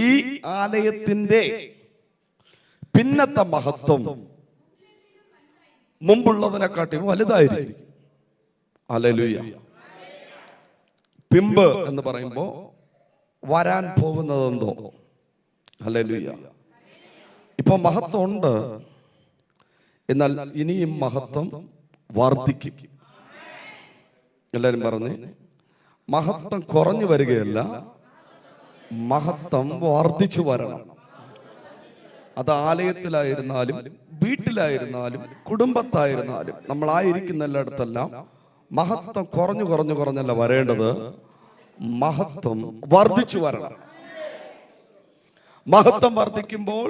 ഈ ആലയത്തിന്റെ പിന്നത്തെ മഹത്വം മുമ്പുള്ളതിനെക്കാട്ടി വലുതായിരിക്കും. ഹല്ലേലൂയ. പിമ്പ് എന്ന് പറയുമ്പോൾ വരാൻ പോകുന്നതെന്തോ. ഹല്ലേലൂയ. ഇപ്പൊ മഹത്വം ഉണ്ട്, എന്നാൽ ഇനിയും മഹത്വം വർദ്ധിക്കും. എല്ലാരും പറഞ്ഞ്, മഹത്വം കുറഞ്ഞു വരികയല്ല, മഹത്വം വർദ്ധിച്ചു വരണം. അത് ആലയത്തിലായിരുന്നാലും വീട്ടിലായിരുന്നാലും കുടുംബത്തായിരുന്നാലും നമ്മളായിരിക്കുന്ന എല്ലായിടത്തെല്ലാം മഹത്വം കുറഞ്ഞു കുറഞ്ഞു കുറഞ്ഞല്ല വരേണ്ടത്, മഹത്വം വർദ്ധിച്ചു വരണം. മഹത്വം വർദ്ധിക്കുമ്പോൾ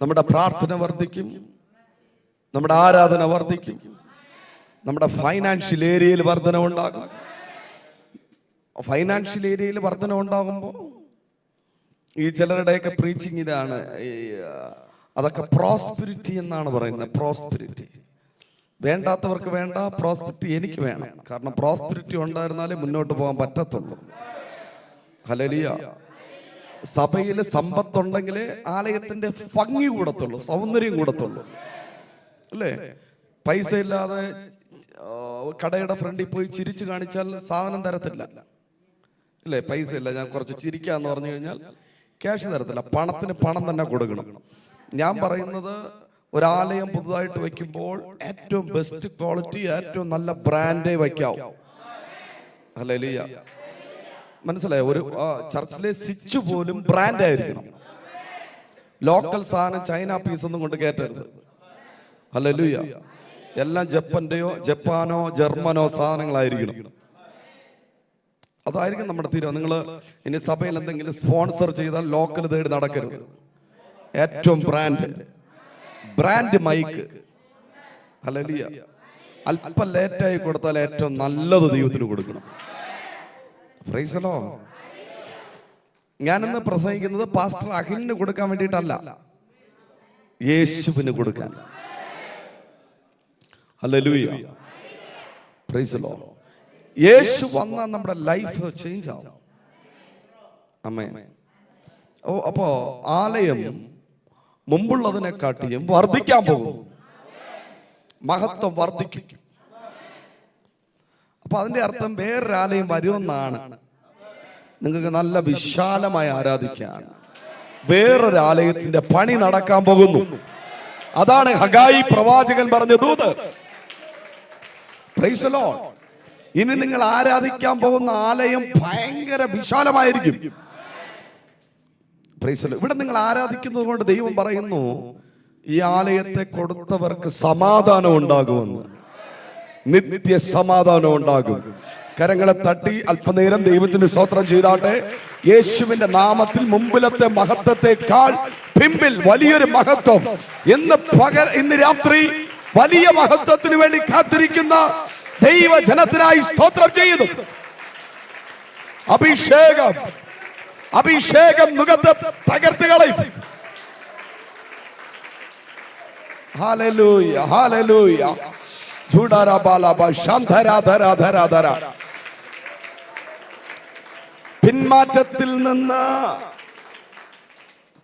നമ്മുടെ പ്രാർത്ഥന വർദ്ധിക്കും, നമ്മുടെ ആരാധന വർദ്ധിക്കും, നമ്മുടെ ഫൈനാൻഷ്യൽ ഏരിയയിൽ വർധന ഉണ്ടാകും. ഫൈനാൻഷ്യൽ ഏരിയയിൽ വർധന ഉണ്ടാകുമ്പോൾ ഈ ചിലരുടെയൊക്കെ പ്രീച്ചിങ് ഇതാണ്, അതൊക്കെ പ്രോസ്പെരിറ്റി എന്നാണ് പറയുന്നത്. പ്രോസ്പെരിറ്റി വേണ്ടാത്തവർക്ക് വേണ്ട, പ്രോസ്പെരിറ്റി എനിക്ക് വേണം. കാരണം പ്രോസ്പെരിറ്റി ഉണ്ടായിരുന്നാലേ മുന്നോട്ട് പോകാൻ പറ്റത്തുള്ളൂ. ഹല്ലേലൂയ. സഭയിൽ സമ്പത്തുണ്ടെങ്കിലേ ആലയത്തിന്റെ ഭംഗി കൂടത്തുള്ളൂ, സൗന്ദര്യം കൂടത്തുള്ളൂ, അല്ലേ? പൈസ ഇല്ലാതെ കടയുടെ ഫ്രണ്ടിൽ പോയി ചിരിച്ചു കാണിച്ചാൽ സാധനം തരത്തില്ല, അല്ലേ? പൈസ ഇല്ല, ഞാൻ കുറച്ച് ചിരിക്കാന്ന് പറഞ്ഞു കഴിഞ്ഞാൽ ക്യാഷ് തരത്തില്ല. പണത്തിന് പണം തന്നെ കൊടുക്കണം. ഞാൻ പറയുന്നത്, ഒരാലയം പുതുതായിട്ട് വെക്കുമ്പോൾ ഏറ്റവും ബെസ്റ്റ് ക്വാളിറ്റി, ഏറ്റവും നല്ല ബ്രാൻഡേ വയ്ക്കാവൂ. ഹല്ലേലൂയ. മനസ്സിലായോ? ഒരു ചർച്ചിലെ സ്വിച്ച് പോലും ബ്രാൻഡ് ആയിരിക്കണം. ലോക്കൽ സാധനം ചൈന പീസ് ഒന്നും കൊണ്ട് കയറ്റരുത്. ഹല്ലേലൂയ. എല്ലാം ജപ്പാനോ ജർമ്മനോ സാധനങ്ങളായിരിക്കണം. അതായിരിക്കും നമ്മുടെ തീരുമാനം. നിങ്ങൾ ഇനി സഭയിൽ എന്തെങ്കിലും സ്പോൺസർ ചെയ്താൽ ലോക്കൽ തേടി നടക്കരുത്. ഏറ്റവും ബ്രാൻഡ് മൈക്ക്. ഹല്ലേലൂയ. അല്പം ലേറ്റായി കൊടുത്താൽ ഏറ്റവും നല്ലത് ദൈവത്തിന് കൊടുക്കണം. Praise the lord. ഞാനിന്ന് പ്രസംഗിക്കുന്നത് പാസ്റ്റർ അഖിലിന് കൊടുക്കാൻ വേണ്ടിയിട്ടല്ല, യേശുവിന് കൊടുക്കാൻ. ഹല്ലേലൂയ. Praise the lord. യേശു വന്നാൽ നമ്മുടെ ലൈഫ് ചേഞ്ച് ആവും. ആമേൻ. അപ്പോ ആലയം മുമ്പുള്ളതിനെക്കാട്ടിയും വർദ്ധിക്കാൻ പോകും, മഹത്വം വർദ്ധിക്കും. അപ്പൊ അതിന്റെ അർത്ഥം വേറൊരാലയം വരുമെന്നാണ്. നിങ്ങൾക്ക് നല്ല വിശാലമായി ആരാധിക്കാൻ വേറൊരാലയത്തിന്റെ പണി നടക്കാൻ പോകുന്നു. അതാണ് ഹഗായി പ്രവാചകൻ പറഞ്ഞ ദൂത്. Price the Lord. ഇനി നിങ്ങൾ ആരാധിക്കാൻ പോകുന്ന ആലയം ഭയങ്കര വിശാലമായിരിക്കും. Price the Lord. ഇവിടെ നിങ്ങൾ ആരാധിക്കുന്നത് കൊണ്ട് ദൈവം പറയുന്നു, ഈ ആലയത്തെ കൊടുത്തവർക്ക് സമാധാനം ഉണ്ടാകുമെന്ന്. നിത്യ സമാധാനം ഉണ്ടാകും. കരങ്ങളെ തട്ടി അല്പനേരം ദൈവത്തിന് സ്തോത്രം ചെയ്താട്ടെ. യേശുവിന്റെ നാമത്തിൽ മുമ്പിലത്തെ മഹത്വത്തെക്കാൾ പിമ്പിൽ വലിയൊരു മഹത്വം ഇന്ന് രാത്രി വലിയ മഹത്വത്തിന് വേണ്ടി കാത്തിരിക്കുന്ന ദൈവജനത്തിനായി സ്തോത്രം ചെയ്യുന്നു. അഭിഷേകം മുഖത്ത് തകർത്ത് കളയും. Hallelujah, hallelujah.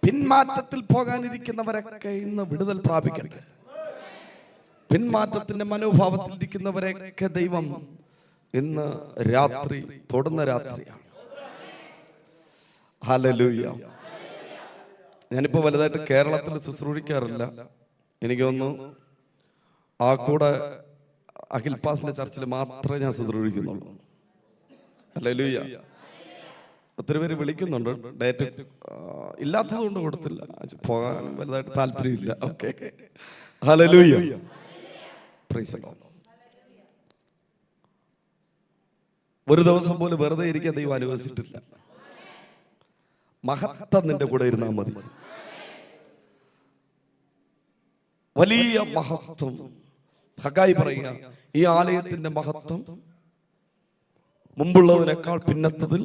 പിന്മാറ്റത്തിൽ പോകാനിരിക്കുന്നവരൊക്കെ ഇന്ന് വിടുതൽ പ്രാപിക്കട്ടെ. പിന്മാറ്റത്തിന്റെ മനോഭാവത്തിൽ ഇരിക്കുന്നവരെയൊക്കെ ദൈവം ഇന്ന് രാത്രി തൊടുന്ന രാത്രിയാണ്. ഹല്ലേലൂയ. ഞാനിപ്പോ വലുതായിട്ട് കേരളത്തിൽ ശുശ്രൂഷിക്കാറില്ല. എനിക്ക് തോന്നുന്നു ആ കൂടെ അഖിൽ പാസിന്റെ ചർച്ചിൽ മാത്രമേ ഞാൻ ശുശ്രൂഷിക്കുന്നുള്ളൂ. ഹല്ലേലൂയ. ഒത്തിരി പേര് വിളിക്കുന്നുണ്ട്, ഡേറ്റ് ഇല്ലാത്തത് കൊണ്ട് കൊടുത്തില്ല, പോകാൻ വലുതായിട്ട് താല്പര്യമില്ല. Okay. Hallelujah. Praise the Lord. ഒരു ദിവസം പോലും വെറുതെ ഇരിക്കാൻ ദൈവം അനുവദിച്ചിട്ടില്ല. മഹത്വം നിന്റെ കൂടെ ഇരുന്നാൽ മതി. വലിയ മഹത്വം. ഹഗായി പറയുക, ഈ ആലയത്തിന്റെ മഹത്വം മുമ്പുള്ളതിനേക്കാൾ പിന്നത്തതിൽ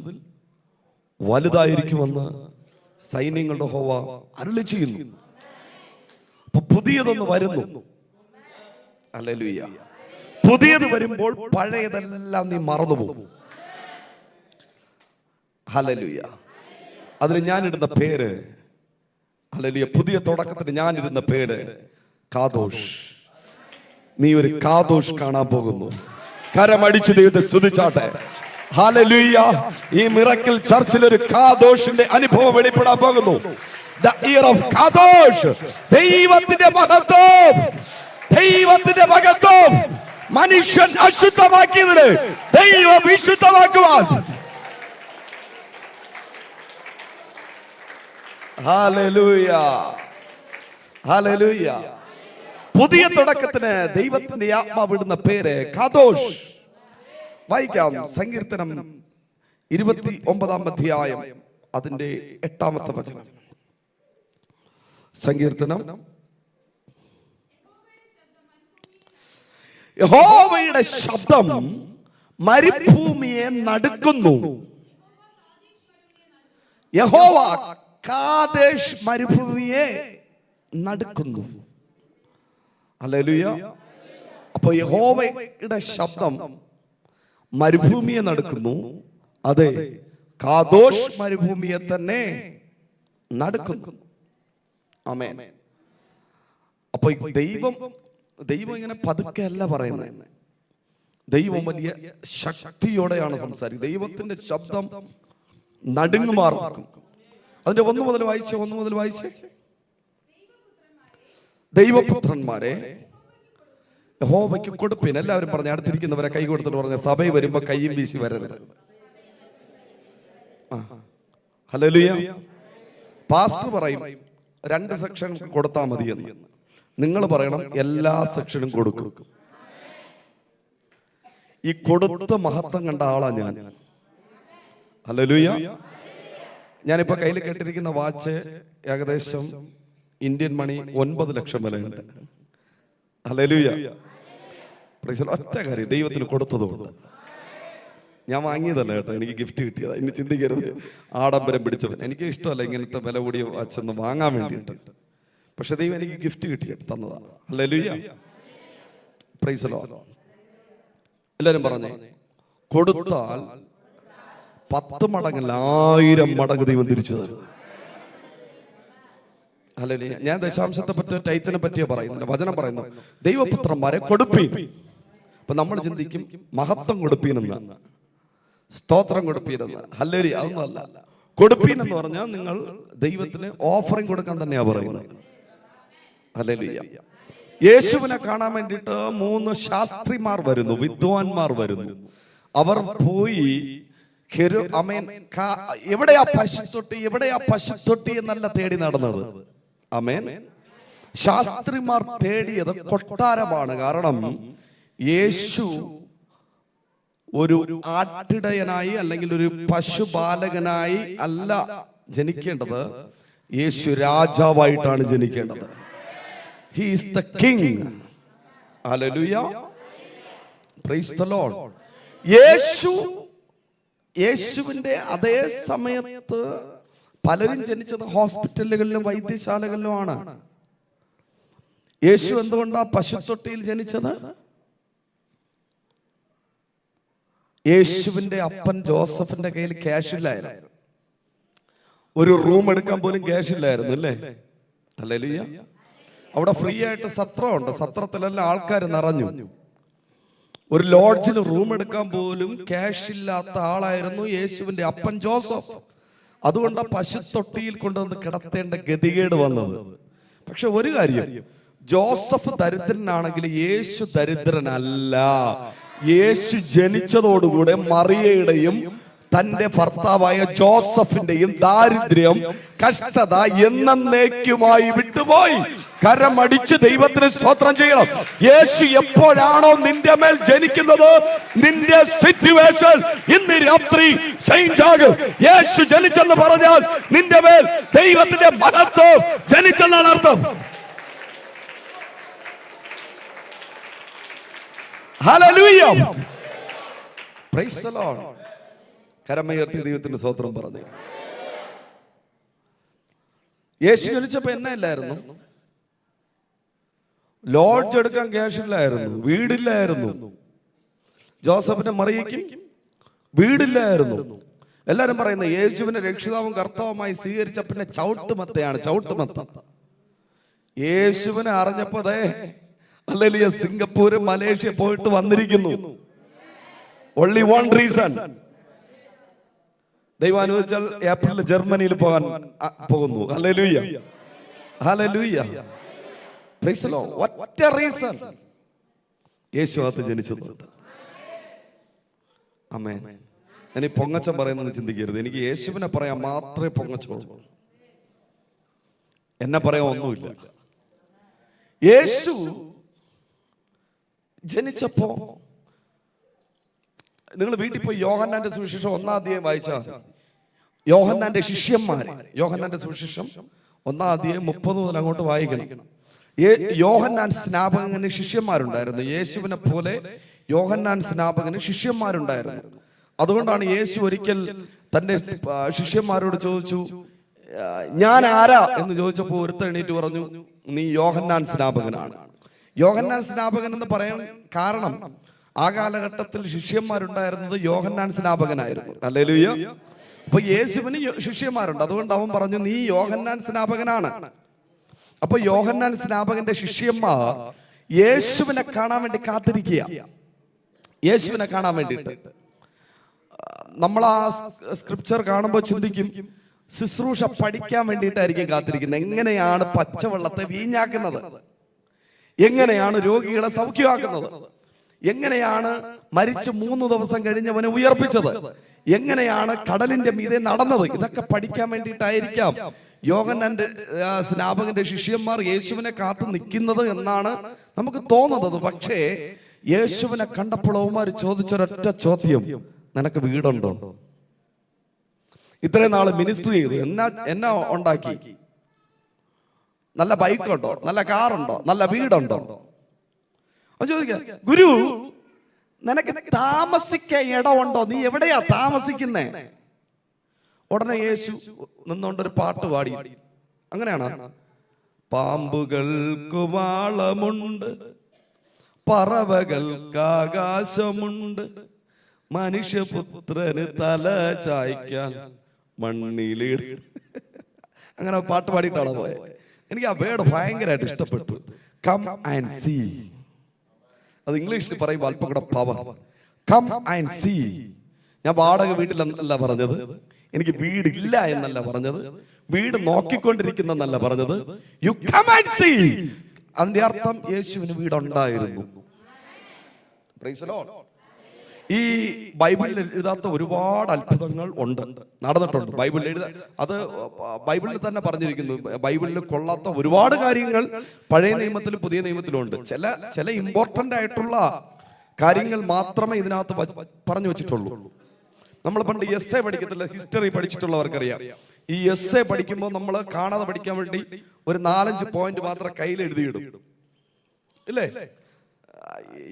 വലുതായിരിക്കുമെന്ന് സൈന്യങ്ങളുടെ യഹോവ അരുളി ചെയ്യുന്നു. അപ്പൊ പുതിയതൊന്ന് വരുന്നു. ഹല്ലേലൂയ. പുതിയത് വരുമ്പോൾ പഴയതെല്ലാം നീ മറന്നുപോകും. ഹല്ലേലൂയ. അതിന് ഞാനിടുന്ന പേര്, ഹല്ലേലൂയ, പുതിയ തുടക്കത്തിന് ഞാനിടുന്ന പേര് കാദോഷ്. നീ ഒരു കാദോഷ് കാണാൻ പോകുന്നു. കരമടിച്ച് ദൈവത്തെ സ്തുതിച്ചാട്ടെ. ഹല്ലേലൂയ. ഈ മിറക്കിൾ ചർച്ചിൽ ഒരു കാദോഷിന്റെ അനുഭവം വെളിപ്പെടാൻ പോകുന്നു. The year of കാദോഷ്. ദൈവത്തിന്റെ മഹത്വം, ദൈവത്തിന്റെ മഹത്വം. മനുഷ്യൻ അശുദ്ധമാക്കിയതിന് ദൈവം വിശുദ്ധമാക്കുവാൻ. Hallelujah, hallelujah. പുതിയ തുടക്കത്തിന് ദൈവത്തിന്റെ ആത്മാവ് ഇടുന്ന പേര് കാദോഷ്. വായിക്കാം സങ്കീർത്തനം 29 അധ്യായം അതിന്റെ 8 വചനം. സങ്കീർത്തനം. യഹോവയുടെ ശബ്ദം മരുഭൂമിയെ നടുക്കുന്നു. യഹോവ കാദേശ് മരുഭൂമിയെ നടുക്കുന്നു. ഹല്ലേലൂയ. അപ്പൊ യഹോവയുടെ ശബ്ദം മരുഭൂമിയെ നടുക്കുന്നു. അതെ, കാദോഷ് മരുഭൂമിയെ തന്നെ നടുക്കുന്നു. ആമേൻ. അപ്പൊ ദൈവം ഇങ്ങനെ പതുക്കെ അല്ല പറയുന്നത്. ദൈവം വലിയ ശക്തിയോടെയാണ് സംസാരിക്കുന്നത്. ദൈവത്തിന്റെ ശബ്ദം നടുങ്ങുമാറാക്കും. അതിന്റെ 1 മുതൽ വായിച്ച്. ദൈവപുത്രന്മാരെ യഹോവയ്ക്ക് കൊടുപ്പിൻ. എല്ലാവരും പറഞ്ഞ അടുത്തിരിക്കുന്നവരെ കൈ കൊടുത്തിട്ട് പറഞ്ഞ സഭയിൽ വരുമ്പോ കൈയും വീശി വരരുത്. ഹല്ലേലൂയ. പാസ്റ്റർ പറയും 2 സെക്ഷൻ കൊടുത്താൽ മതിയെന്ന്. നിങ്ങൾ പറയണം എല്ലാ സെക്ഷനും കൊടുക്കും. ഈ കൊടുത്ത മഹത്വം കണ്ട ആളാ ഞാൻ. ഹല്ലേലൂയ. ഞാനിപ്പോ കയ്യിൽ കേട്ടിരിക്കുന്ന വാച്ച് ഏകദേശം ഇന്ത്യൻ മണി 9 ലക്ഷം വിലയുണ്ട്. ഹല്ലേലൂയ. ഒറ്റ കാര്യം, ദൈവത്തിന് കൊടുത്തതുകൊണ്ട്. ഞാൻ വാങ്ങിയതല്ല കേട്ടോ, എനിക്ക് ഗിഫ്റ്റ് കിട്ടിയതാ. ഇനി ചിന്തിക്കരുത് ആഡംബരം പിടിച്ചത്. എനിക്ക് ഇഷ്ടമല്ല ഇങ്ങനത്തെ വില കൂടിയ വാച്ചൊന്ന് വാങ്ങാൻ വേണ്ടിയിട്ട്. പക്ഷെ ദൈവം എനിക്ക് ഗിഫ്റ്റ് തന്നതാണ്. ഹല്ലേലൂയ. Praise the Lord. എല്ലാവരും പറഞ്ഞേ, കൊടുത്താൽ 10 മടങ്ങല്ല 1000 മടങ്ങ് ദൈവം തിരിച്ചു തരും. ഹല്ലേലൂയ. ഞാൻ ദശാംശത്തെ പറ്റി, ടൈത്തിനെ പറ്റിയോ പറയുന്നില്ല. വചനം പറയുന്നു ദൈവപുത്രന്മാരെ കൊടുപ്പീൻ. അപ്പൊ നമ്മൾ ചിന്തിക്കും മഹത്വം കൊടുപ്പീനെന്ന്, സ്തോത്രം കൊടുപ്പീനെന്ന്. ഹല്ലേലൂയ. അതൊന്നും അല്ല. കൊടുപ്പീൻ എന്ന് പറഞ്ഞാൽ നിങ്ങൾ ദൈവത്തിന് ഓഫറിംഗ് കൊടുക്കാൻ തന്നെയാ പറയുന്നത്. ഹല്ലേലൂയ. യേശുവിനെ കാണാൻ വേണ്ടിയിട്ട് 3 ശാസ്ത്രിമാർ വരുന്നു, വിദ്വാൻമാർ വരുന്നു. അവർ പോയി എവിടെയാ പശുത്തൊട്ടി എന്നല്ല തേടി നടന്നത്. ആമേൻ. ശാസ്ത്രിമാർ തേടിയത് കൊട്ടാരമാണ്. കാരണം യേശു ഒരു ആട്ടിടയനായി അല്ലെങ്കിൽ ഒരു പശുപാലകനായി അല്ല ജനിക്കേണ്ടത്. യേശു രാജാവായിട്ടാണ് ജനിക്കേണ്ടത്. He is the king. Hallelujah. Praise the Lord. യേശുവിന്റെ അതേ സമയത്ത് പലരും ജനിച്ചത് ഹോസ്പിറ്റലുകളിലും വൈദ്യശാലകളിലും ആണ്. യേശു എന്തുകൊണ്ടാ പശുത്തൊട്ടിയിൽ ജനിച്ചത്? യേശുവിന്റെ അപ്പൻ ജോസഫിന്റെ കയ്യിൽ ക്യാഷ് ഇല്ലായിരുന്നു. ഒരു റൂം എടുക്കാൻ പോലും ക്യാഷ് ഇല്ലായിരുന്നു അല്ലേ? ഹല്ലേലൂയ. അവിടെ ഫ്രീ ആയിട്ട് സത്രമുണ്ട്. സത്രത്തിലെല്ലാം ആൾക്കാർ നിറഞ്ഞു. ഒരു ലോഡ്ജിൽ റൂം എടുക്കാൻ പോലും ക്യാഷ് ഇല്ലാത്ത ആളായിരുന്നു യേശുവിന്റെ അപ്പൻ ജോസഫ്. അതുകൊണ്ട് പശുത്തൊട്ടിയിൽ കൊണ്ടുവന്ന് കിടത്തേണ്ട ഗതികേട് വന്നത്. പക്ഷെ ഒരു കാര്യം, ജോസഫ് ദരിദ്രനാണെങ്കിൽ യേശു ദരിദ്രനല്ല. യേശു ജനിച്ചതോടുകൂടെ മറിയയുടെയും തന്റെ ഭർത്താവായ ജോസഫിന്റെയും ദാരിദ്ര്യം, കഷ്ടത എന്നേക്കുമായി വിട്ടുപോയി. കരമടിച്ച് ദൈവത്തിന് സ്തോത്രം ചെയ്യണം. യേശു എപ്പോഴാണോ നിന്റെ മേൽ ജനിക്കുന്നത്, നിന്റെ സിറ്റുവേഷൻ ഇന്ന് രാത്രി ചേഞ്ച് ആകും. യേശു ജനിച്ചെന്ന് പറഞ്ഞാൽ നിന്റെ മേൽ ദൈവത്തിന്റെ മഹത്വം ജനിച്ചെന്നാണ് അർത്ഥം. ഹല്ലേലൂയ. Praise the lord. കരമയർത്തി ദൈവത്തിന് സ്തോത്രം പറഞ്ഞു. യേശു ജനിച്ചപ്പോ എന്നെ ഇല്ലായിരുന്നു, ലോഡ്ജ് എടുക്കാൻ ക്യാഷ് ഇല്ലായിരുന്നു, വീടില്ലായിരുന്നു. ജോസഫിന്റെ മറിയയ്ക്ക് വീടില്ലായിരുന്നു. എല്ലാരും പറയുന്നത് യേശുവിനെ രക്ഷിതാവും കർത്താവുമായി സ്വീകരിച്ച പിന്നെ ചവിട്ടുമത്തയാണ്, ചവിട്ടുമത്ത. യേശുവിനെ അറിഞ്ഞപ്പോ അല്ലേലൂയ സിംഗപ്പൂര് മലേഷ്യ പോയിട്ട് വന്നിരിക്കുന്നു. Only one reason. ദൈവം അനുവദിച്ചാൽ ഏപ്രിലിൽ ജർമ്മനിയിൽ പോകാൻ പോകുന്നു. ഹല്ലേലൂയ, ഹല്ലേലൂയ, പ്രൈസ് ദി ലോർഡ്. ഒറ്റ റീസൺ, യേശു അകത്ത് ജനിച്ചത്. ആമേൻ. ഞാൻ ഈ പൊങ്ങച്ചം പറയുന്നത് ചിന്തിക്കരുത്. എനിക്ക് യേശുവിനെ പറയാൻ മാത്രമേ പൊങ്ങച്ചുള്ളൂ, എന്നെ പറയാൻ ഒന്നുമില്ല. യേശു ജനിച്ചപ്പോ നിങ്ങൾ വീട്ടിൽ പോയി യോഹന്നാന്റെ സുവിശേഷം 1-ാം അധ്യായം വായിച്ചാൽ യോഹന്നാന്റെ ശിഷ്യന്മാര്, യോഹന്നാന്റെ സുവിശേഷം 1-ാം അധ്യായം 30 മുതൽ അങ്ങോട്ട് വായിക്കണം. യോഹന്നാൻ സ്നാപകന് ശിഷ്യന്മാരുണ്ടായിരുന്നു. യേശുവിനെ പോലെ യോഹന്നാൻ സ്നാപകന് ശിഷ്യന്മാരുണ്ടായിരുന്നു. അതുകൊണ്ടാണ് യേശു ഒരിക്കൽ തന്റെ ശിഷ്യന്മാരോട് ചോദിച്ചു, ഞാൻ ആരാ എന്ന് ചോദിച്ചപ്പോൾ ഒരുത്തൻ എണീറ്റ് പറഞ്ഞു, നീ യോഹന്നാൻ സ്നാപകനാണ്. യോഹന്നാൻ സ്നാപകൻ എന്ന് പറയാൻ കാരണം ആ കാലഘട്ടത്തിൽ ശിഷ്യന്മാരുണ്ടായിരുന്നത് യോഹന്നാൻ സ്നാപകനായിരുന്നു. ഹല്ലേലൂയ. അപ്പൊ യേശുവിന് ശിഷ്യന്മാരുണ്ട്, അതുകൊണ്ട് അവൻ പറഞ്ഞു, നീ യോഹന്നാൻ സ്നാപകനാണ്. അപ്പൊ യോഹന്നാൻ സ്നാപകന്റെ ശിഷ്യന്മാർ യേശുവിനെ കാണാൻ വേണ്ടി കാത്തിരിക്കുക. യേശുവിനെ കാണാൻ വേണ്ടിയിട്ട് നമ്മൾ ആ സ്ക്രിപ്ചർ കാണുമ്പോൾ ചിന്തിക്കും, ശുശ്രൂഷ പഠിക്കാൻ വേണ്ടിയിട്ടായിരിക്കും കാത്തിരിക്കുന്നത്. എങ്ങനെയാണ് പച്ചവെള്ളത്തെ വീഞ്ഞാക്കുന്നത്, എങ്ങനെയാണ് രോഗികളെ സൗഖ്യമാക്കുന്നത്, എങ്ങനെയാണ് മരിച്ച് 3 ദിവസം കഴിഞ്ഞവനെ ഉയർപ്പിച്ചത്, എങ്ങനെയാണ് കടലിന്റെ മീതെ നടന്നത്, ഇതൊക്കെ പഠിക്കാൻ വേണ്ടിയിട്ടായിരിക്കാം യോഹന്നാന്റെ സ്നാപകന്റെ ശിഷ്യന്മാർ യേശുവിനെ കാത്തു നിൽക്കുന്നത് എന്നാണ് നമുക്ക് തോന്നുന്നത്. പക്ഷേ യേശുവിനെ കണ്ടപ്പോൾ അവന്മാർ ചോദിച്ചൊരൊറ്റ ചോദ്യം, നിനക്ക് വീടുണ്ടോ? ഇത്രയും നാള് മിനിസ്ട്രി ചെയ്തു, എന്നാ ഉണ്ടാക്കി? നല്ല ബൈക്കുണ്ടോ, നല്ല കാറുണ്ടോ, നല്ല വീടുണ്ടോ? ചോദിക്ക, ഗുരു നിനക്ക് താമസിക്കാൻ ഇടമുണ്ടോ? നീ എവിടെയാ താമസിക്കുന്നേ? ഉടനെ യേശു നിന്നോണ്ടൊരു പാട്ട് പാടി. അങ്ങനെയാണ്, പാമ്പുകൾക്ക് വാളമുണ്ട്, പറവകൾക്ക് ആകാശമുണ്ട്, മനുഷ്യപുത്രന് തല ചായ്ക്കാൻ മണ്ണിലിട. അങ്ങനെ പാട്ട് പാടിയിട്ടാണ് പോയത്. എനിക്ക് ആ വേർഡ് ഭയങ്കരമായിട്ട് ഇഷ്ടപ്പെട്ടു, കം ആൻഡ് സീ. അത് ഇംഗ്ലീഷിൽ പറയുമ്പോൾ അല്പം കൂടെ പവർ. Come and see. ഞാൻ വാടക വീട്ടിലെന്നല്ല പറഞ്ഞത്, എനിക്ക് വീടില്ല എന്നല്ല പറഞ്ഞത്, വീട് നോക്കിക്കൊണ്ടിരിക്കുന്നെന്നല്ല പറഞ്ഞത്. You come and see. അതിന്റെ അർത്ഥം യേശുവിന് വീടുണ്ടായിരുന്നു. Price the Lord. ഈ ബൈബിളിൽ എഴുതാത്ത ഒരുപാട് അത്ഭുതങ്ങൾ ഉണ്ട്, നടന്നിട്ടുണ്ട്. ബൈബിളിൽ അത് ബൈബിളിൽ തന്നെ പറഞ്ഞിരിക്കുന്നു. ബൈബിളിൽ കൊള്ളാത്ത ഒരുപാട് കാര്യങ്ങൾ പഴയ നിയമത്തിലും പുതിയ നിയമത്തിലും ഉണ്ട്. ചില ഇമ്പോർട്ടന്റ് ആയിട്ടുള്ള കാര്യങ്ങൾ മാത്രമേ ഇതിനകത്ത് പറഞ്ഞു വെച്ചിട്ടുള്ളൂ. നമ്മൾ പണ്ട് എസ് എ പഠിക്കത്തില്ല, ഹിസ്റ്ററി പഠിച്ചിട്ടുള്ളവർക്കറിയാം. ഈ എസ് എ പഠിക്കുമ്പോൾ നമ്മൾ കാണാതെ പഠിക്കാൻ വേണ്ടി ഒരു 4-5 പോയിന്റ് മാത്രം കയ്യിൽ എഴുതിയിടും, ഇല്ലേ?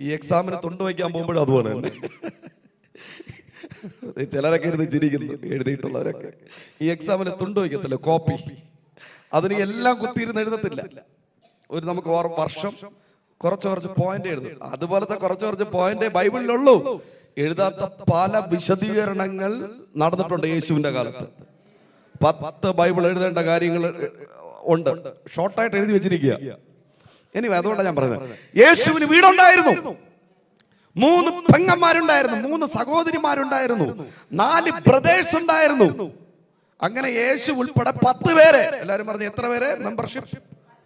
ഈ എക്സാമിന് തൊണ്ടു വയ്ക്കാൻ പോകുമ്പോഴും അതുപോലെ തന്നെ. ചിലരൊക്കെ ഇരുന്ന് ചിരിക്കുന്നു, എഴുതിയിട്ടുള്ളവരൊക്കെ. ഈ എക്സാമിന് തൊണ്ടു വയ്ക്കത്തില്ല, കോപ്പി. അതിന് എല്ലാം കുത്തിയിരുന്ന് എഴുതത്തില്ല. ഒരു നമുക്ക് വർഷം കുറച്ച് പോയിന്റ് എഴുതും. അതുപോലത്തെ കുറച്ച് പോയിന്റ് ബൈബിളിലുള്ളൂ. എഴുതാത്ത പല വിശദീകരണങ്ങൾ നടന്നിട്ടുണ്ട് യേശുവിന്റെ കാലത്ത്. 10 ബൈബിൾ എഴുതേണ്ട കാര്യങ്ങൾ ഉണ്ട്, ഷോർട്ടായിട്ട് എഴുതി വെച്ചിരിക്കുക. എനിവേ, അതുകൊണ്ടാണ് ഞാൻ പറയുന്നത്, യേശുവിന് വീടുണ്ടായിരുന്നു, 3 പെങ്ങന്മാരുണ്ടായിരുന്നു, 3 സഹോദരിമാരുണ്ടായിരുന്നു, 4 ബ്രദേഴ്സ് ഉണ്ടായിരുന്നു. അങ്ങനെ യേശു ഉൾപ്പെടെ 10 പേര്. എല്ലാവരും പറഞ്ഞു എത്ര പേര് മെമ്പർഷിപ്പ്?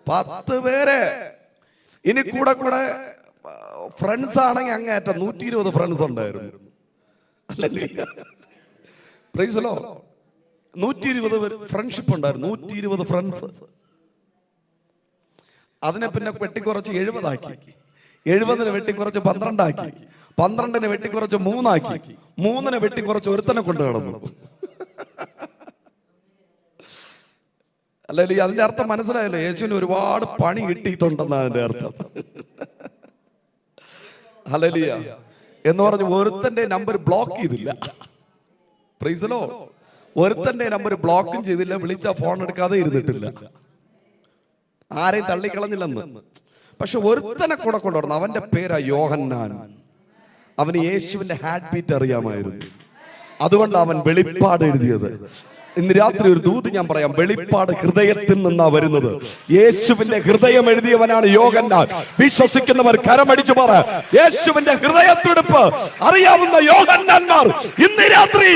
10 പേര്. ഇനി കൂടെ ഫ്രണ്ട്സ് ആണെങ്കിൽ അങ്ങേറ്റം 120 ഫ്രണ്ട്സ് ഉണ്ടായിരുന്നു. അല്ലല്ലേ? Price the Lord. 120 ഫ്രണ്ട്ഷിപ്പ് ഉണ്ടായിരുന്നു, 120 ഫ്രണ്ട്സ്. അതിനെ പിന്നെ വെട്ടിക്കുറച്ച് 70 ആക്കി, 70 വെട്ടിക്കുറച്ച് 12 ആക്കി, 12 വെട്ടിക്കുറച്ച് 3 ആക്കി, 3 വെട്ടിക്കുറച്ച് ഒരുത്തനെ കൊണ്ട് നടന്നു. അല്ലേ? അതിന്റെ അർത്ഥം മനസ്സിലായല്ലോ, യേശുവിന് ഒരുപാട് പണി കിട്ടിയിട്ടുണ്ടെന്നാണ് അതിന്റെ അർത്ഥം. ഹല്ലേലൂയ. എന്ന് പറഞ്ഞ് ഒരുത്തന്റെ നമ്പർ ബ്ലോക്ക് ചെയ്തില്ല. Price the Lord. ഒരുത്തന്റെ നമ്പർ ബ്ലോക്കും ചെയ്തില്ല, വിളിച്ച ഫോൺ എടുക്കാതെ ഇരുന്നിട്ടില്ല, ആരെയും തള്ളിക്കളഞ്ഞില്ലെന്ന്. പക്ഷെ ഒരുത്തനെ കൂടെ കൊണ്ടുവരണം. അവന്റെ പേരാ യോഹന്നാൻ. അവന് യേശുവിന്റെ ഹാർട്ട് ബീറ്റ് അറിയാമായിരുന്നു. അതുകൊണ്ട് അവൻ വെളിപ്പാട് എഴുതിയത്. ഇന്ന് രാത്രി ഒരു ദൂത് ഞാൻ പറയാം. വെളിപ്പാട് ഹൃദയത്തിൽ നിന്നാ വരുന്നത്. യേശുവിന്റെ ഹൃദയം എഴുതിയവനാണ് യോഹന്നാൻ. വിശ്വസിക്കുന്നവർ കരമടിച്ചു പറ, യേശുവിന്റെ ഹൃദയത്തുടുപ്പ് അറിയാവുന്ന യോഹന്നാന്മാർ ഇന്ന് രാത്രി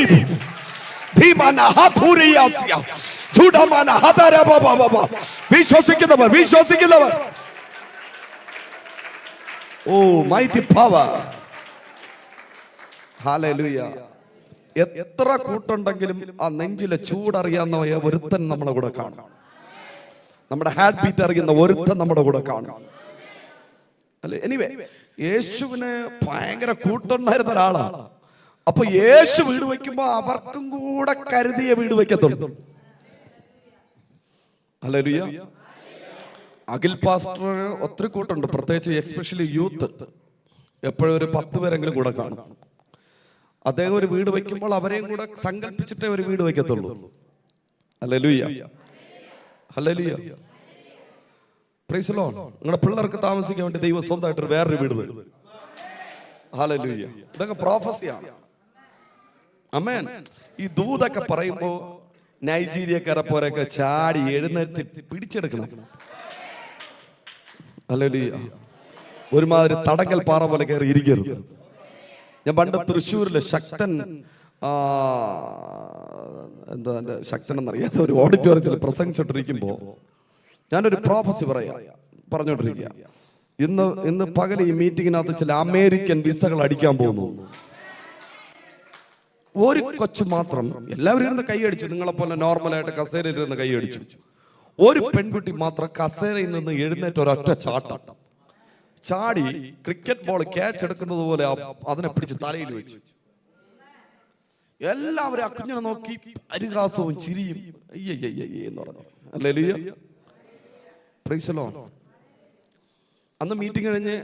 വിശ്വസിക്കുന്നവർ ഓ മൈറ്റി പവർ. ഹല്ലേലൂയ. എത്ര കൂട്ടുണ്ടെങ്കിലും ആ നെഞ്ചിലെ ചൂടറിയാവുന്ന ഒരുത്തൻ നമ്മുടെ കൂടെ കാണും. നമ്മുടെ ഹാർട്ട് ബീറ്റ് അറിയുന്ന ഒരുത്തൻ നമ്മുടെ കൂടെ കാണും. അല്ലെ? എനിവേ, യേശുവിന് ഭയങ്കര കൂട്ടുണ്ടായിരുന്ന ഒരാളാണ്. അപ്പൊ യേശു വീട് വെക്കുമ്പോ അവർക്കും കൂടെ കരുതിയ വീട് വെക്കത്തുള്ളൂ. ഹല്ലേലൂയ. അഖിൽ പാസ്റ്റർ ഒത്തിരി കൂട്ടുണ്ട്, പ്രത്യേകിച്ച് എക്സ്പെഷ്യലി യൂത്ത്. എപ്പോഴും ഒരു 10 പേരെങ്കിലും കൂടെ കാണും. അദ്ദേഹം ഒരു വീട് വെക്കുമ്പോൾ അവരെയും കൂടെ സങ്കല്പിച്ചിട്ടേ ഒരു വീട് വെക്കത്തുള്ളൂ. ഹല്ലേലൂയ, ഹല്ലേലൂയ, പ്രൈസ് ദി ലോർഡ്. നിങ്ങളുടെ പിള്ളേർക്ക് താമസിക്കാൻ വേണ്ടി ദൈവം സ്വന്തമായിട്ട് വേറൊരു വീട് തരും. ഹല്ലേലൂയ. ഇതൊക്കെ പ്രോഫസിയാണ്. ആമേൻ. ഈ ദൂതൊക്കെ പറയുമ്പോ നൈജീരിയക്കാരെ പോലെയൊക്കെ ചാടി എഴുന്നേറ്റ് പിടിച്ചെടുക്കണം. ഹല്ലേലൂയ. ഒരുമാതിരി തടങ്കൽ പാറ പോലെ കയറി ഇരിക്കരുത്. ഞാൻ പണ്ട് തൃശ്ശൂരിലെ ശക്തൻ എന്താ ശക്തൻ എന്നറിയാത്ത ഒരു ഓഡിറ്റോറിയത്തിൽ പ്രസംഗിച്ചോണ്ടിരിക്കുമ്പോ ഞാനൊരു പ്രോഫസി പറഞ്ഞോണ്ടിരിക്കുക. ഇന്ന് പകൽ ഈ മീറ്റിങ്ങിനകത്ത് ചില അമേരിക്കൻ വിസകൾ അടിക്കാൻ പോകുന്നു. ഒരു കൊച്ചു മാത്രം, എല്ലാവരും ഇരുന്ന് കൈയടിച്ചു, നിങ്ങളെപ്പോലെ നോർമലായിട്ട് കസേരയിൽ ഇരുന്ന് കൈയടിച്ചു. ഒരു പെൺകുട്ടി മാത്രം കസേരയിൽ നിന്ന് എഴുന്നേറ്റ് ഒരൊറ്റ ചാടി ക്രിക്കറ്റ് ബോൾ ക്യാച്ച് എടുക്കുന്നത് പോലെ അതിനെ പിടിച്ച് തലയിൽ വെച്ചു. എല്ലാവരും ആ കുഞ്ഞിനെ നോക്കി പരിഹാസവും ചിരിയും എന്ന് പറഞ്ഞു. Hallelujah, praise the Lord. അന്ന് മീറ്റിംഗ് കഴിഞ്ഞ്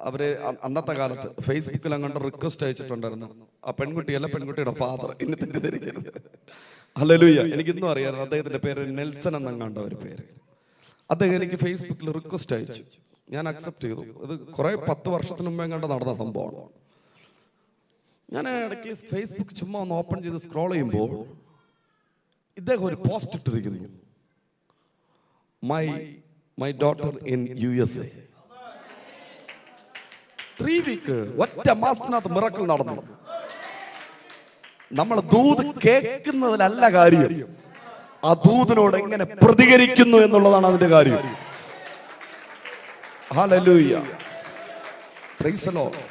അവര് അന്നത്തെ കാലത്ത് ഫേസ്ബുക്കിൽ അങ്ങോട്ട് റിക്വസ്റ്റ് അയച്ചിട്ടുണ്ടായിരുന്നു. ആ പെൺകുട്ടിയല്ല, പെൺകുട്ടിയുടെ ഫാദർ. എന്നെ തെറ്റിദ്ധരിക്കരുത്. ഹല്ലേലൂയ. എനിക്കിന്നും അറിയാമായിരുന്നു. അദ്ദേഹത്തിന്റെ പേര് നെൽസൺ എന്നങ്ങാണ്ട ഒരു പേര്. അദ്ദേഹം എനിക്ക് ഫേസ്ബുക്കിൽ റിക്വസ്റ്റ് അയച്ചു. ഞാൻ അക്സെപ്റ്റ് ചെയ്തു. അത് കുറെ 10 വർഷത്തിന് മുമ്പേ കണ്ട് നടന്ന സംഭവമാണ്. ഞാൻ ഇടയ്ക്ക് ഫേസ്ബുക്ക് ചുമ്മാ ഒന്ന് ഓപ്പൺ ചെയ്ത് സ്ക്രോൾ ചെയ്യുമ്പോൾ ഇദ്ദേഹം ഒരു പോസ്റ്റ് ഇട്ടിരിക്കുന്നു. My daughter in USA. 3 week ഒറ്റ മാസത്തിനകത്ത് മിറക്കിൾ നടന്നു. നമ്മൾ ദൂത് കേൾക്കുന്നതിലല്ല കാര്യം, ആ ദൂതിനോട് എങ്ങനെ പ്രതികരിക്കുന്നു എന്നുള്ളതാണ് അതിന്റെ കാര്യം. Hallelujah, praise the Lord,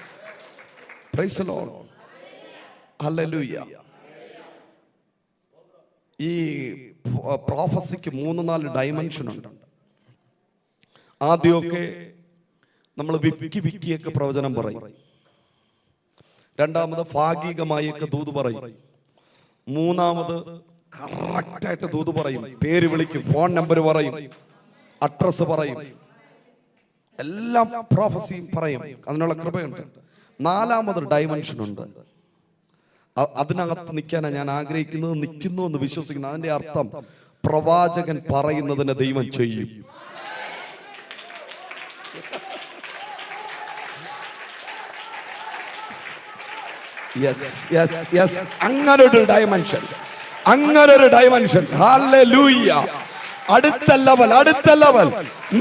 price the Lord, hallelujah. ഈ പ്രോഫസിക്ക് 3-4 ഡൈമെൻഷൻ ഉണ്ട്. ആദ്യമൊക്കെ നമ്മൾ വിക്കിയൊക്കെ പ്രവചനം പറയും. രണ്ടാമത് ഭാഗികമായൊക്കെ ദൂത് പറയും. മൂന്നാമത് കറക്റ്റായിട്ട് ദൂത് പറയും. പേര് വിളിക്കും, ഫോൺ നമ്പർ പറയും, അഡ്രസ് പറയും, എല്ലാം പ്രോഫസി പറയും. അതിനുള്ള കൃപയുണ്ട്. 4ാമത് ഡൈമെൻഷൻ ഉണ്ട്. അതിനകത്ത് നിൽക്കാനാണ് ഞാൻ ആഗ്രഹിക്കുന്നത്. നിൽക്കുന്നു എന്ന് വിശ്വസിക്കുന്നു. അതിന്റെ അർത്ഥം പ്രവാചകൻ പറയുന്നതിന് ദൈവം ചെയ്യും. അങ്ങനൊരു ഡൈമെൻഷൻ. ഹല്ലേലൂയ. അടുത്ത ലെവൽ.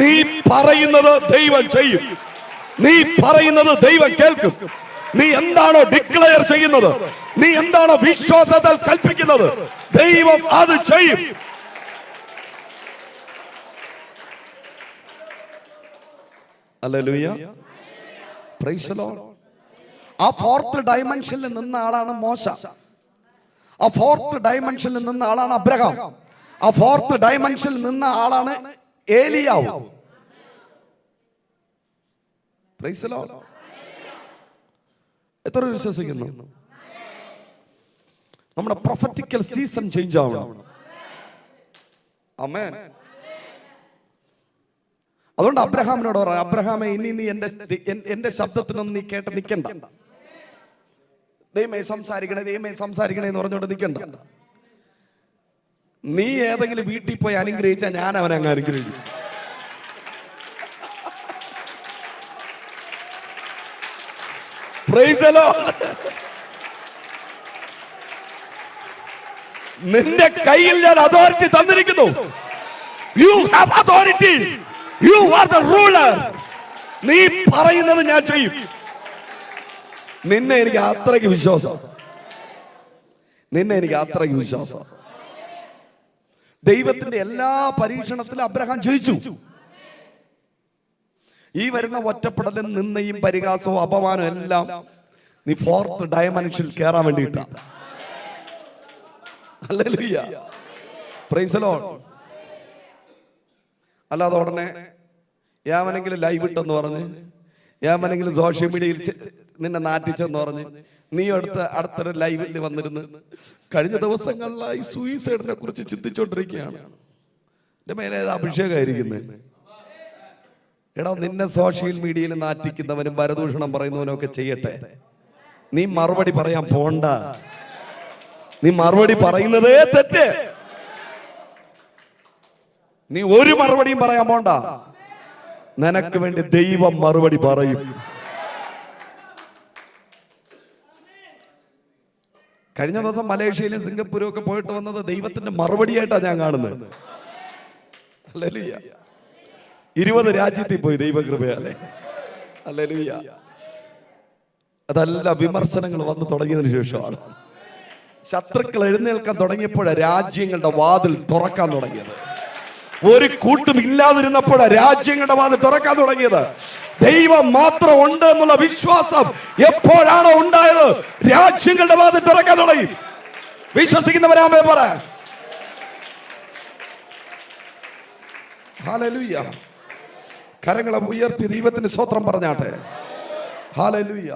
നീ പറയുന്നത് ദൈവം ചെയ്യും. നീ പറയുന്നത് ദൈവം കേൾക്കും. നീ എന്താണോ ഡിക്ലെയർ ചെയ്യുന്നത്, നീ എന്താണോ വിശ്വാസത്താൽ കൽപ്പിക്കുന്നത്, ദൈവം അത് ചെയ്യും. Hallelujah, praise the Lord. ആ 4th ഡൈമെൻഷനിൽ നിന്ന ആളാണ് മോശ. ആ 4th ഡൈമെൻഷനിൽ നിന്ന ആളാണ് അബ്രഹാം. ആ 4th ഡൈമെൻഷനിൽ നിന്ന ആളാണ് ഏലിയാവ്. Price the Lord. എത്ര വിശ്വസിക്കുന്നു? നമ്മുടെ പ്രൊഫറ്റിക്കൽ സീസൺ ചേഞ്ച് ആവണം. ആമേൻ. അതുകൊണ്ട് അബ്രഹാമിനോട് പറയാം, അബ്രഹാമേ, ഇനി നീ എന്റെ ശബ്ദത്തിനൊന്നും നീ കേട്ട് നിൽക്കണ്ട. ദൈവമേ സംസാരിക്കണേ എന്ന് പറഞ്ഞുകൊണ്ട് നിൽക്കണ്ട. നീ ഏതെങ്കിലും വീട്ടിൽ പോയി അനുഗ്രഹിച്ചാൽ ഞാൻ അവനെ അങ്ങ് അനുഗ്രഹിക്കും. Praise the Lord. നിന്റെ കയ്യിൽ ഞാൻ അതോറിറ്റി തന്നിരിക്കുന്നു. You have authority. You are the ruler. നീ പറയുന്നത് ഞാൻ ചെയ്യും. നിന്നെ എനിക്ക് അത്രയ്ക്ക് വിശ്വാസം. ദൈവത്തിന്റെ എല്ലാ പരീക്ഷണത്തിലും അബ്രഹാം ജയിച്ചു. ഈ വരുന്ന ഒറ്റപ്പെടലും നിന്നയും പരിഹാസവും അപമാനവും എല്ലാം നീ 4th ഡയമെൻഷനിൽ കയറാൻ വേണ്ടിയിട്ടാ. ഹല്ലേലൂയ. Praise the Lord. അല്ലാതെ ഉടനെ യാമനെങ്കിലും ലൈവ് ഇട്ടെന്ന് പറഞ്ഞ്, യാമനെങ്കിലും സോഷ്യൽ മീഡിയയിൽ നിന്നെ നാട്ടിച്ചെന്ന് പറഞ്ഞ് നീ അടുത്തൊരു ലൈവിൽ വന്നിരുന്ന് കഴിഞ്ഞ ദിവസങ്ങളിലായി സൂയിസൈഡിനെ കുറിച്ച് ചിന്തിച്ചോണ്ടിരിക്കുകയാണ്. എന്റെ മേലെ അഭിഷേകമായിരിക്കുന്നത്. എടാ, നിന്നെ സോഷ്യൽ മീഡിയയിൽ നാറ്റിക്കുന്നവനും പരദൂഷണം പറയുന്നവനും ഒക്കെ ചെയ്യട്ടെ. നീ മറുപടി പറയാൻ പോണ്ട. നീ മറുപടി പറയുന്നതേ തെറ്റ്. നീ ഒരു മറുപടിയും പറയാൻ പോണ്ട. നിനക്ക് വേണ്ടി ദൈവം മറുപടി പറയും. കഴിഞ്ഞ ദിവസം മലേഷ്യയിലും സിംഗപ്പൂരും ഒക്കെ പോയിട്ട് വന്നത് ദൈവത്തിന്റെ മറുപടിയായിട്ടാണ് ഞാൻ കാണുന്നത്. ഹല്ലേലൂയ. 20 രാജ്യത്തിൽ പോയി ദൈവകൃപയാലെ. ഹല്ലേലൂയ. അതല്ല വിമർശനങ്ങൾ വന്നു തുടങ്ങിയതിനു ശേഷമാണ്. ശത്രുക്കൾ എഴുന്നേൽക്കാൻ തുടങ്ങിയപ്പോഴാണ് രാജ്യങ്ങളുടെ വാതിൽ തുറക്കാൻ തുടങ്ങിയത്. ഒരു കൂട്ടും ഇല്ലാതിരുന്നപ്പോഴാണ് രാജ്യങ്ങളുടെ വാതിൽ തുറക്കാൻ തുടങ്ങിയത്. ദൈവം മാത്രം ഉണ്ട് എന്നുള്ള വിശ്വാസം എപ്പോഴാണോ ഉണ്ടായത്, രാജ്യങ്ങളുടെ വാതിൽ തുറക്കാൻ തുടങ്ങി. വിശ്വസിക്കുന്നവരാമേ പറ. ഹല്ലേലൂയ. കരങ്ങളെ ഉയർത്തി ദൈവത്തിന് സ്തോത്രം പറഞ്ഞാട്ടെ. ഹല്ലേലൂയ.